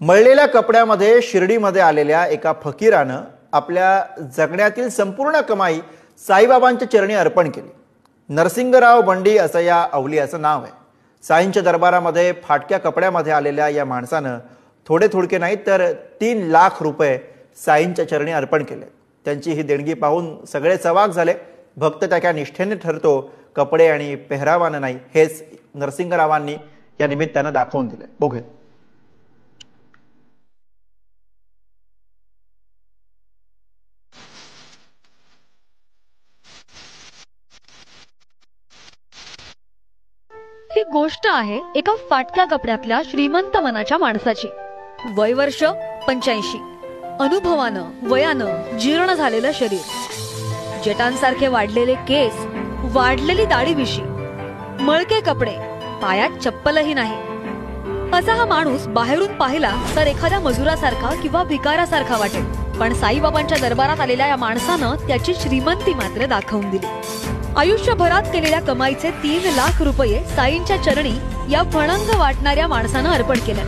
मळलेल्या कपड्यामध्ये शिर्डीमध्ये आलेल्या एका फकीरानं आपल्या जगण्यातील संपूर्ण कमाई साईबाबांच्या चरणी अर्पण केली। नरसिंगराव बंडी असं या अवलियाचं नाव आहे। साईंच्या दरबारामध्ये फाटक्या कपड्यामध्ये आलेल्या या माणसानं थोडे थोडके नाही तर 3 लाख रुपये साईंच्या चरणी अर्पण केले। त्यांची ही देणगी पाहून सगळे चवाक झाले। भक्त त्याच्या निष्ठेने ठरतो, कपडे आणि पेहरावानं नाही, हेच नरसिंगरावांनी या निमित्तानं दाखवून दिले। बघूया। ही गोष्ट आहे एका फाटक्या कपड्यातल्या श्रीमंत मनाच्या माणसाची। वय वर्ष 85, अनुभवानं वयानं जीर्ण झालेलं शरीर, जटांसारखे वाढलेले केस, वाढलेली दाढी-मिशी, मळके कपडे, पायात चप्पलही नाही। असा हा माणूस बाहेरून पाहिला तर एखाद्या मजुरासारखा किंवा भिकारासारखा वाटेल, पण साईबाबांच्या दरबारात आलेल्या या माणसानं त्याची श्रीमंती मात्र दाखवून दिली। आयुष्यभरात केलेल्या कमाईचे 3 लाख रुपये साईंच्या चरणी या फणंग वाटणाऱ्या माणसानं अर्पण केलं।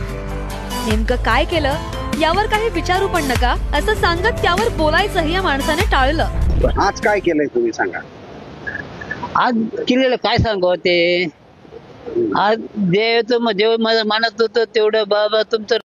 नेमकं काय केलं यावर काही विचारू पण नका असं सांगत त्यावर बोलायचंही या माणसाने टाळलं। आज काय केलंय तुम्ही सांगा। आज केलेलं काय सांगू ते, आज देव माझं मानत होतं तेवढं बाबा तुमचं